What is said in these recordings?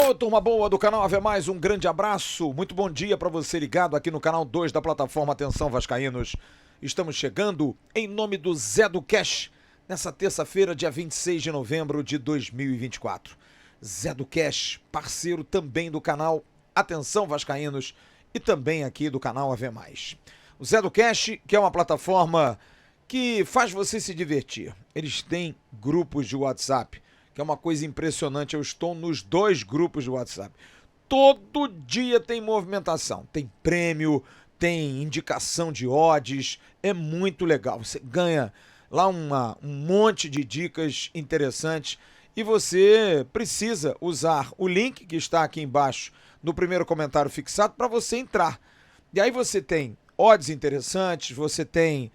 Ô, turma boa do canal Ave Mais, um grande abraço, muito bom dia para você ligado aqui no canal 2 da plataforma Atenção Vascaínos. Estamos chegando em nome do Zé do Cash, nessa terça-feira, dia 26 de novembro de 2024. Zé do Cash, parceiro também do canal Atenção Vascaínos e também aqui do canal Ave Mais. O Zé do Cash, que é uma plataforma que faz você se divertir. Eles têm grupos de WhatsApp, que é uma coisa impressionante. Eu estou nos 2 grupos de WhatsApp. Todo dia tem movimentação, tem prêmio, tem indicação de odds, é muito legal. Você ganha lá um monte de dicas interessantes e você precisa usar o link que está aqui embaixo no primeiro comentário fixado para você entrar. E aí você tem odds interessantes, você tem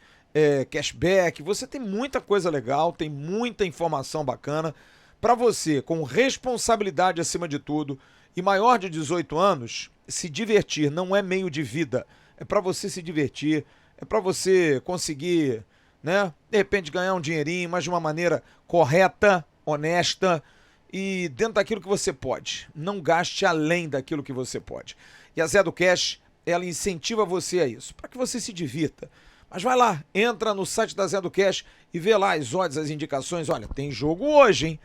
cashback, você tem muita coisa legal, tem muita informação bacana para você, com responsabilidade acima de tudo, e maior de 18 anos, se divertir não é meio de vida, é para você se divertir, é para você conseguir, né, de repente ganhar um dinheirinho, mas de uma maneira correta, honesta e dentro daquilo que você pode. Não gaste além daquilo que você pode. E a Zé do Cash, ela incentiva você a isso, para que você se divirta. Mas vai lá, entra no site da Zé do Cash e vê lá as odds, as indicações. Olha, tem jogo hoje, hein?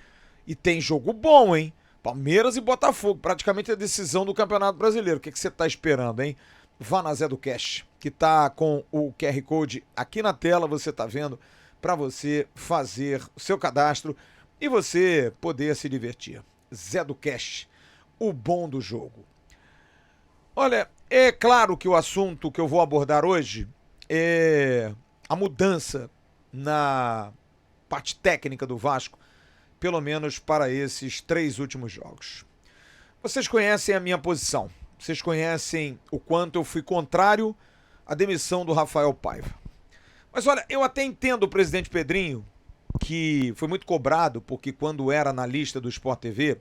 E tem jogo bom, hein? Palmeiras e Botafogo, praticamente a decisão do Campeonato Brasileiro. O que você está esperando, hein? Vá na Zé do Cash, que está com o QR Code aqui na tela, você está vendo, para você fazer o seu cadastro e você poder se divertir. Zé do Cash, o bom do jogo. Olha, é claro que o assunto que eu vou abordar hoje é a mudança na parte técnica do Vasco, pelo menos para esses 3 últimos jogos. Vocês conhecem a minha posição, vocês conhecem o quanto eu fui contrário à demissão do Rafael Paiva. Mas olha, eu até entendo o presidente Pedrinho, que foi muito cobrado, porque quando era analista do Sport TV,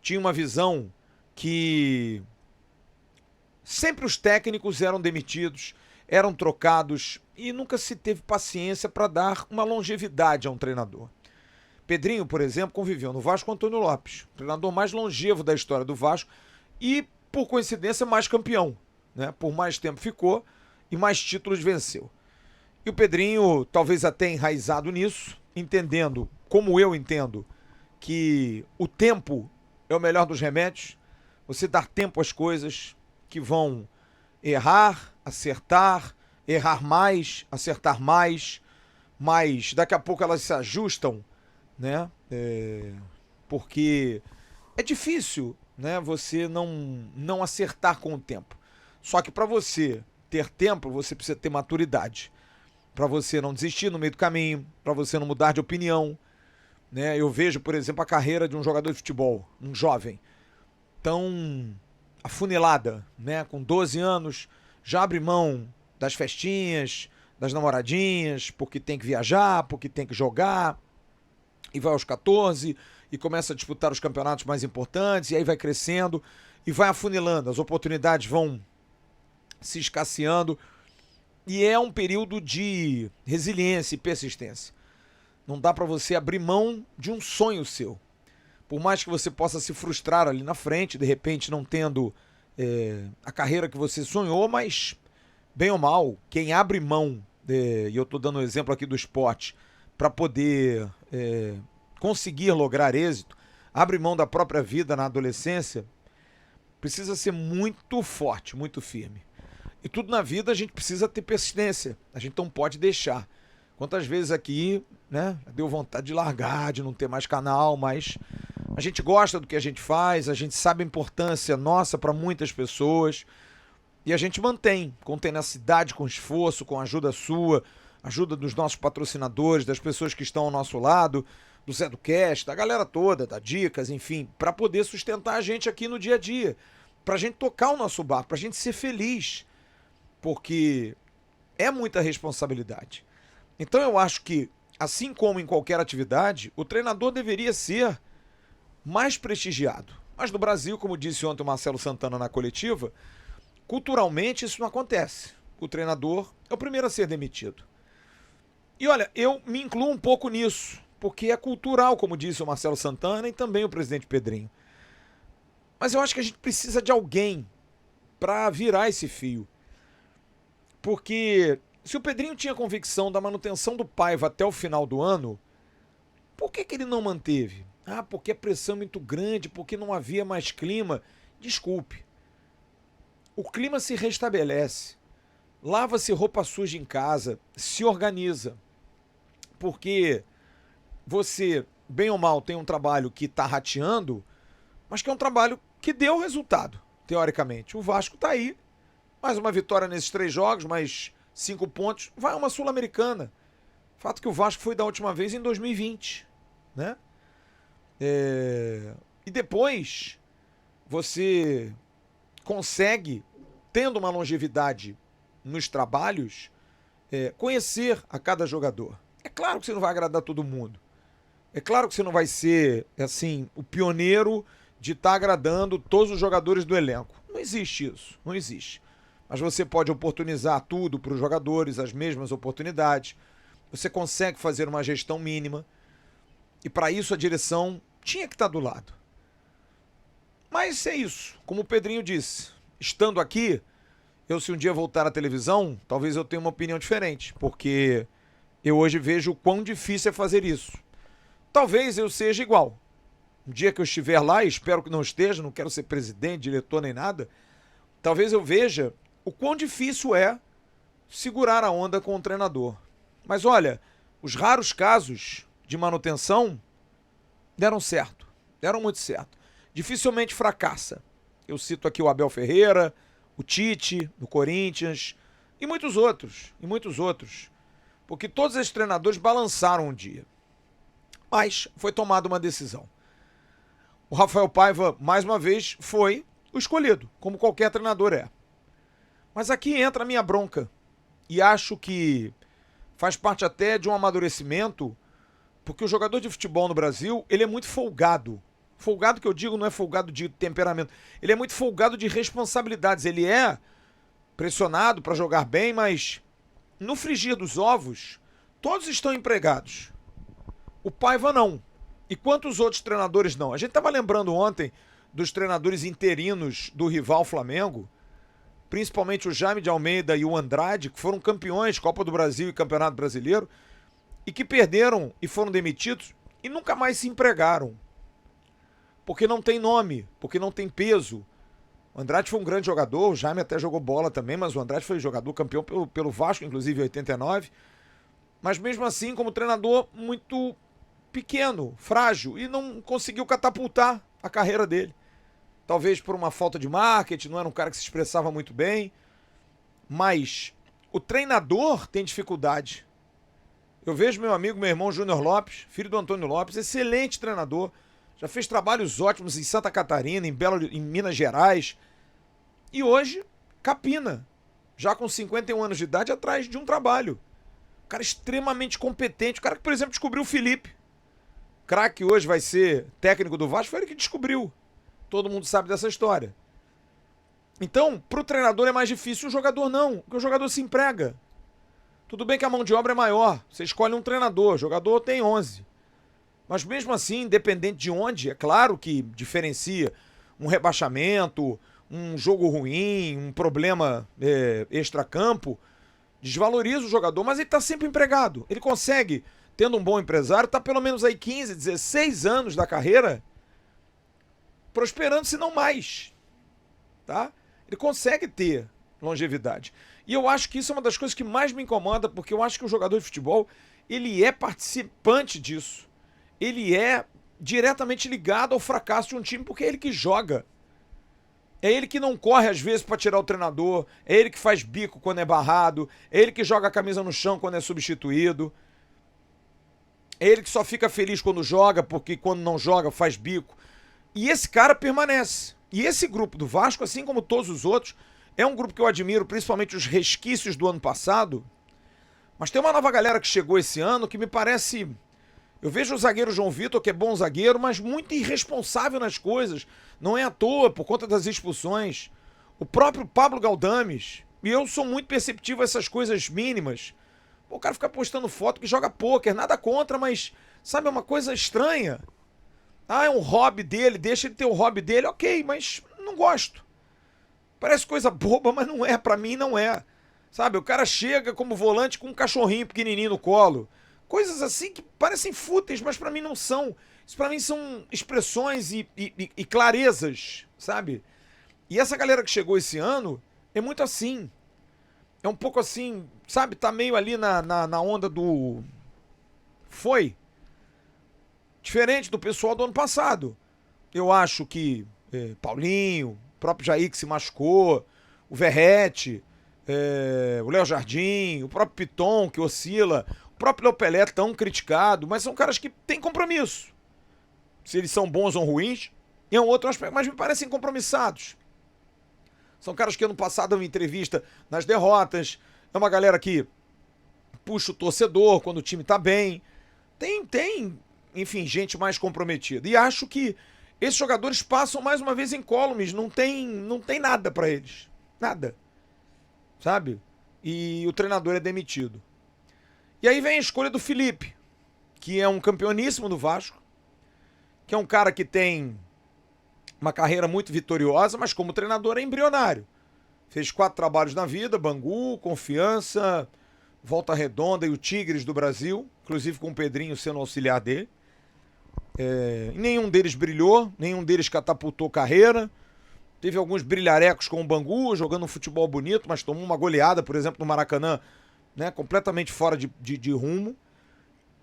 tinha uma visão que sempre os técnicos eram demitidos, eram trocados e nunca se teve paciência para dar uma longevidade a um treinador. Pedrinho, por exemplo, conviveu no Vasco com Antônio Lopes, o treinador mais longevo da história do Vasco e, por coincidência, mais campeão, né? Por mais tempo ficou e mais títulos venceu. E o Pedrinho, talvez até enraizado nisso, entendendo, como eu entendo, que o tempo é o melhor dos remédios, você dar tempo às coisas que vão errar, acertar, errar mais, acertar mais, mas daqui a pouco elas se ajustam, né? Porque é difícil, né, você não acertar com o tempo. Só que para você ter tempo, você precisa ter maturidade. Para você não desistir no meio do caminho, para você não mudar de opinião, né? Eu vejo, por exemplo, a carreira de um jogador de futebol, um jovem, tão afunilada, né? Com 12 anos, já abre mão das festinhas, das namoradinhas, porque tem que viajar, porque tem que jogar, e vai aos 14 e começa a disputar os campeonatos mais importantes, e aí vai crescendo e vai afunilando, as oportunidades vão se escasseando, e é um período de resiliência e persistência. Não dá para você abrir mão de um sonho seu. Por mais que você possa se frustrar ali na frente, de repente não tendo a carreira que você sonhou, mas bem ou mal, quem abre mão, e eu estou dando um exemplo aqui do esporte, para poder conseguir lograr êxito, abre mão da própria vida na adolescência, precisa ser muito forte, muito firme. E tudo na vida a gente precisa ter persistência, a gente não pode deixar. Quantas vezes aqui, né, deu vontade de largar, de não ter mais canal, mas a gente gosta do que a gente faz, a gente sabe a importância nossa para muitas pessoas e a gente mantém com tenacidade, com esforço, com ajuda sua, ajuda dos nossos patrocinadores, das pessoas que estão ao nosso lado, do Zé do Cash, da galera toda, da Dicas, enfim, para poder sustentar a gente aqui no dia a dia, para a gente tocar o nosso barco, para a gente ser feliz, porque é muita responsabilidade. Então eu acho que, assim como em qualquer atividade, o treinador deveria ser mais prestigiado. Mas no Brasil, como disse ontem o Marcelo Santana na coletiva, culturalmente isso não acontece. o treinador é o primeiro a ser demitido. E olha, eu me incluo um pouco nisso, porque é cultural, como disse o Marcelo Santana e também o presidente Pedrinho. Mas eu acho que a gente precisa de alguém para virar esse fio. Porque se o Pedrinho tinha convicção da manutenção do Paiva até o final do ano, por que ele não manteve? Ah, porque a pressão é muito grande, porque não havia mais clima. Desculpe. O clima se restabelece. Lava-se roupa suja em casa, se organiza. Porque você, bem ou mal, tem um trabalho que está rateando, mas que é um trabalho que deu resultado, teoricamente. O Vasco está aí, mais uma vitória nesses 3 jogos, mais 5 pontos, vai a uma Sul-Americana. Fato que o Vasco foi da última vez em 2020, né? E depois você consegue, tendo uma longevidade nos trabalhos, conhecer a cada jogador. É claro que você não vai agradar todo mundo. É claro que você não vai ser, assim, o pioneiro de estar agradando todos os jogadores do elenco. Não existe isso, não existe. Mas você pode oportunizar tudo para os jogadores, as mesmas oportunidades. Você consegue fazer uma gestão mínima. E para isso a direção tinha que estar do lado. Mas é isso. Como o Pedrinho disse, estando aqui, eu se um dia voltar à televisão, talvez eu tenha uma opinião diferente. Porque eu hoje vejo o quão difícil é fazer isso. Talvez eu seja igual. Um dia que eu estiver lá, e espero que não esteja, não quero ser presidente, diretor nem nada, talvez eu veja o quão difícil é segurar a onda com o treinador. Mas olha, os raros casos de manutenção deram certo, deram muito certo. Dificilmente fracassa. Eu cito aqui o Abel Ferreira, o Tite, do Corinthians, e muitos outros. Porque todos esses treinadores balançaram um dia. Mas foi tomada uma decisão. O Rafael Paiva, mais uma vez, foi o escolhido, como qualquer treinador é. Mas aqui entra a minha bronca. E acho que faz parte até de um amadurecimento, porque o jogador de futebol no Brasil, ele é muito folgado. Folgado que eu digo não é folgado de temperamento. Ele é muito folgado de responsabilidades. Ele é pressionado para jogar bem, mas no frigir dos ovos, todos estão empregados. O Paiva não. E quantos outros treinadores não? A gente estava lembrando ontem dos treinadores interinos do rival Flamengo, principalmente o Jaime de Almeida e o Andrade, que foram campeões Copa do Brasil e Campeonato Brasileiro, e que perderam e foram demitidos e nunca mais se empregaram. Porque não tem nome, porque não tem peso. O Andrade foi um grande jogador, o Jaime até jogou bola também, mas o Andrade foi jogador campeão pelo Vasco, inclusive em 89. Mas mesmo assim, como treinador muito pequeno, frágil, e não conseguiu catapultar a carreira dele. Talvez por uma falta de marketing, não era um cara que se expressava muito bem. Mas o treinador tem dificuldade. Eu vejo meu amigo, meu irmão Júnior Lopes, filho do Antônio Lopes, excelente treinador. Já fez trabalhos ótimos em Santa Catarina, em Minas Gerais. E hoje, capina. Já com 51 anos de idade, atrás de um trabalho. Um cara extremamente competente. O cara que, por exemplo, descobriu o Felipe. O craque hoje vai ser técnico do Vasco, foi ele que descobriu. Todo mundo sabe dessa história. Então, para o treinador é mais difícil, o jogador não, porque o jogador se emprega. Tudo bem que a mão de obra é maior, você escolhe um treinador, o jogador tem 11. Mas mesmo assim, independente de onde, é claro que diferencia um rebaixamento, um jogo ruim, um problema extracampo, desvaloriza o jogador, mas ele está sempre empregado. Ele consegue, tendo um bom empresário, está pelo menos aí 15, 16 anos da carreira prosperando, se não mais. Tá? Ele consegue ter longevidade. E eu acho que isso é uma das coisas que mais me incomoda, porque eu acho que o jogador de futebol, ele é participante disso. Ele é diretamente ligado ao fracasso de um time, porque é ele que joga. É ele que não corre às vezes para tirar o treinador, é ele que faz bico quando é barrado, é ele que joga a camisa no chão quando é substituído. É ele que só fica feliz quando joga, porque quando não joga faz bico. E esse cara permanece. E esse grupo do Vasco, assim como todos os outros, é um grupo que eu admiro, principalmente os resquícios do ano passado. Mas tem uma nova galera que chegou esse ano que me parece... Eu vejo o zagueiro João Vitor, que é bom zagueiro, mas muito irresponsável nas coisas. Não é à toa, por conta das expulsões. O próprio Pablo Galdames. E eu sou muito perceptivo a essas coisas mínimas. Pô, o cara fica postando foto que joga pôquer, nada contra, mas, sabe, é uma coisa estranha. Ah, é um hobby dele, deixa ele ter o hobby dele, ok, mas não gosto. Parece coisa boba, mas não é, pra mim não é. Sabe, o cara chega como volante com um cachorrinho pequenininho no colo. Coisas assim que parecem fúteis, mas pra mim não são. Isso pra mim são expressões e clarezas, sabe? E essa galera que chegou esse ano é muito assim. É um pouco assim, sabe? Tá meio ali na onda do... Foi. Diferente do pessoal do ano passado. Eu acho que Paulinho, o próprio Jair que se machucou, o Verrete, o Léo Jardim, o próprio Piton que oscila, o próprio Léo Pelé tão criticado, mas são caras que têm compromisso. Se eles são bons ou ruins, é um outro aspecto, mas me parecem compromissados. São caras que ano passado dão entrevista nas derrotas, é uma galera que puxa o torcedor quando o time tá bem. Tem, enfim, gente mais comprometida. E acho que esses jogadores passam mais uma vez incólumes, não tem nada pra eles. Nada. Sabe? E o treinador é demitido. E aí vem a escolha do Felipe, que é um campeoníssimo do Vasco, que é um cara que tem uma carreira muito vitoriosa, mas como treinador é embrionário. Fez 4 trabalhos na vida, Bangu, Confiança, Volta Redonda e o Tigres do Brasil, inclusive com o Pedrinho sendo auxiliar dele. Nenhum deles brilhou, nenhum deles catapultou carreira. Teve alguns brilharecos com o Bangu, jogando um futebol bonito, mas tomou uma goleada, por exemplo, no Maracanã, né, completamente fora de rumo.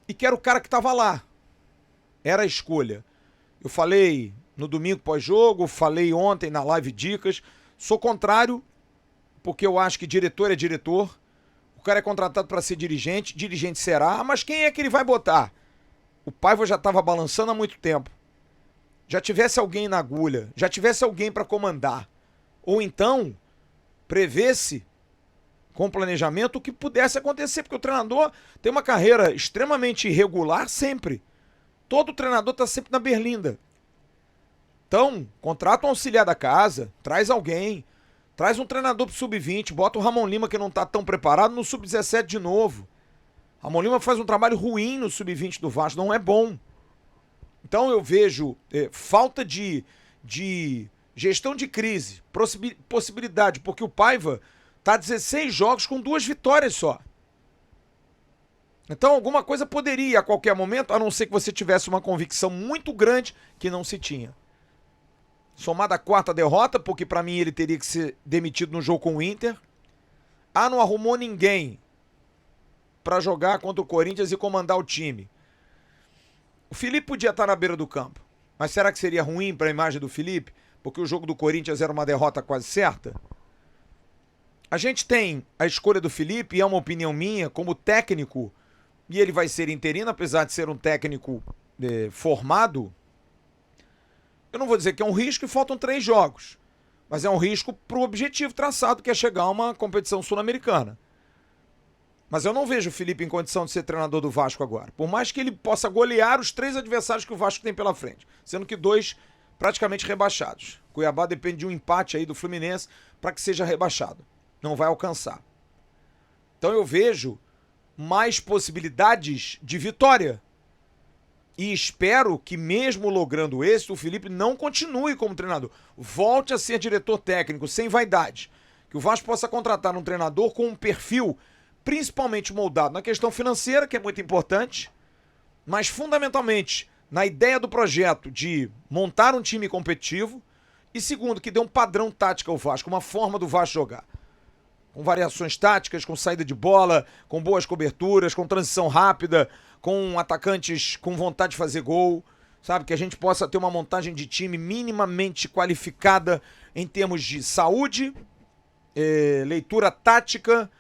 E que era o cara que estava lá. Era a escolha. Eu falei no domingo pós-jogo, falei ontem na live Dicas. Sou contrário, porque eu acho que diretor é diretor. O cara é contratado para ser dirigente, dirigente será, mas quem é que ele vai botar? O Paiva já estava balançando há muito tempo. Já tivesse alguém na agulha, já tivesse alguém para comandar. Ou então, prevê-se com planejamento o que pudesse acontecer, porque o treinador tem uma carreira extremamente irregular sempre. Todo treinador está sempre na berlinda. Então, contrata um auxiliar da casa, traz alguém, traz um treinador pro sub-20, bota o Ramon Lima que não está tão preparado no sub-17 de novo. Ramon Lima faz um trabalho ruim no sub-20 do Vasco, não é bom. Então eu vejo falta de gestão de crise, possibilidade, porque o Paiva tá 16 jogos com 2 vitórias só. Então alguma coisa poderia a qualquer momento, a não ser que você tivesse uma convicção muito grande que não se tinha. Somada a 4ª derrota, porque pra mim ele teria que ser demitido no jogo com o Inter. Não arrumou ninguém pra jogar contra o Corinthians e comandar o time. O Felipe podia estar na beira do campo, mas será que seria ruim para a imagem do Felipe? Porque o jogo do Corinthians era uma derrota quase certa? A gente tem a escolha do Felipe, e é uma opinião minha, como técnico, e ele vai ser interino, apesar de ser um técnico formado. Eu não vou dizer que é um risco e faltam 3 jogos, mas é um risco para o objetivo traçado, que é chegar a uma competição sul-americana. Mas eu não vejo o Felipe em condição de ser treinador do Vasco agora. Por mais que ele possa golear os 3 adversários que o Vasco tem pela frente. Sendo que 2 praticamente rebaixados. Cuiabá depende de um empate aí do Fluminense para que seja rebaixado. Não vai alcançar. Então eu vejo mais possibilidades de vitória. E espero que mesmo logrando êxito, o Felipe não continue como treinador. Volte a ser diretor técnico, sem vaidade. Que o Vasco possa contratar um treinador com um perfil principalmente moldado na questão financeira, que é muito importante, mas fundamentalmente na ideia do projeto de montar um time competitivo e segundo, que dê um padrão tático ao Vasco, uma forma do Vasco jogar. Com variações táticas, com saída de bola, com boas coberturas, com transição rápida, com atacantes com vontade de fazer gol, sabe? Que a gente possa ter uma montagem de time minimamente qualificada em termos de saúde, leitura tática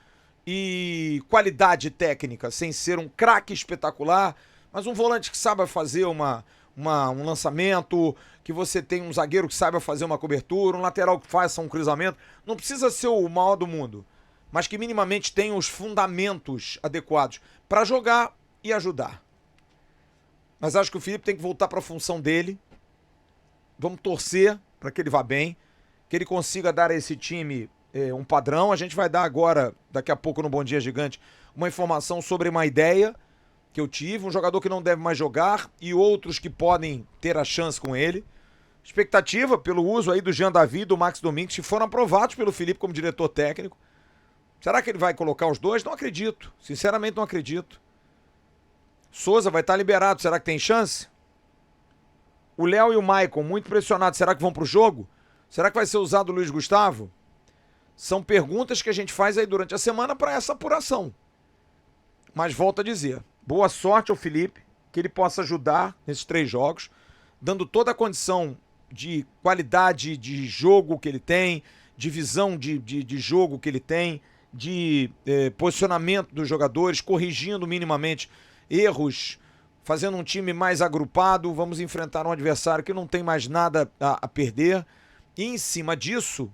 e qualidade técnica, sem ser um craque espetacular, mas um volante que saiba fazer um lançamento, que você tem um zagueiro que saiba fazer uma cobertura, um lateral que faça um cruzamento. Não precisa ser o maior do mundo, mas que minimamente tenha os fundamentos adequados para jogar e ajudar. Mas acho que o Felipe tem que voltar para a função dele. Vamos torcer para que ele vá bem, que ele consiga dar a esse time um padrão. A gente vai dar agora, daqui a pouco no Bom Dia Gigante, uma informação sobre uma ideia que eu tive, um jogador que não deve mais jogar e outros que podem ter a chance com ele. Expectativa pelo uso aí do Jean Davi e do Max Domingues, que foram aprovados pelo Felipe como diretor técnico. Será que ele vai colocar os dois? Não acredito. Sinceramente, não acredito. Souza vai estar liberado. Será que tem chance? O Léo e o Maicon, muito pressionados. Será que vão pro jogo? Será que vai ser usado o Luiz Gustavo? São perguntas que a gente faz aí durante a semana para essa apuração. Mas volto a dizer, boa sorte ao Felipe, que ele possa ajudar nesses 3 jogos, dando toda a condição de qualidade de jogo que ele tem, de visão de jogo que ele tem, de posicionamento dos jogadores, corrigindo minimamente erros, fazendo um time mais agrupado. Vamos enfrentar um adversário que não tem mais nada a perder. E em cima disso,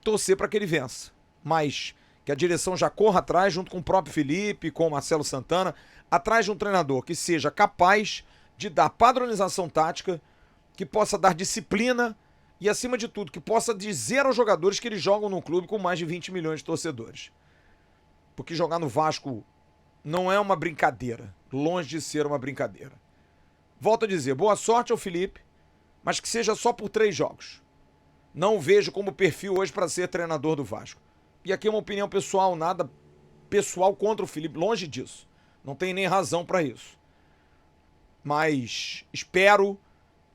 torcer para que ele vença. Mas que a direção já corra atrás, junto com o próprio Felipe, com o Marcelo Santana, atrás de um treinador que seja capaz de dar padronização tática, que possa dar disciplina e, acima de tudo, que possa dizer aos jogadores que eles jogam num clube com mais de 20 milhões de torcedores. Porque jogar no Vasco não é uma brincadeira, longe de ser uma brincadeira. Volto a dizer, boa sorte ao Felipe, mas que seja só por 3 jogos. Não o vejo como perfil hoje para ser treinador do Vasco. E aqui é uma opinião pessoal, nada pessoal contra o Felipe, longe disso. Não tem nem razão para isso. Mas espero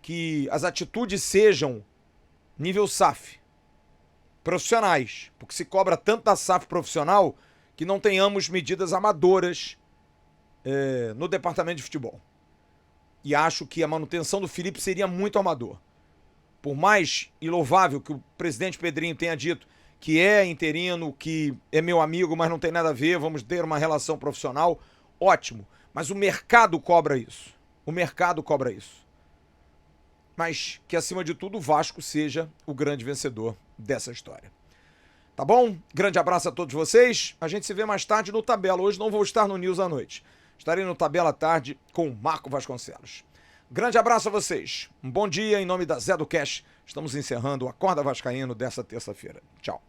que as atitudes sejam nível SAF, profissionais, porque se cobra tanto da SAF profissional que não tenhamos medidas amadoras no departamento de futebol. E acho que a manutenção do Felipe seria muito amador. Por mais ilouvável que o presidente Pedrinho tenha dito que é interino, que é meu amigo, mas não tem nada a ver, vamos ter uma relação profissional, ótimo. Mas o mercado cobra isso. O mercado cobra isso. Mas que, acima de tudo, o Vasco seja o grande vencedor dessa história. Tá bom? Grande abraço a todos vocês. A gente se vê mais tarde no Tabela. Hoje não vou estar no News à noite. Estarei no Tabela à tarde com o Marco Vasconcelos. Grande abraço a vocês. Um bom dia em nome da Zé do Cash. Estamos encerrando o Acorda Vascaíno dessa terça-feira. Tchau.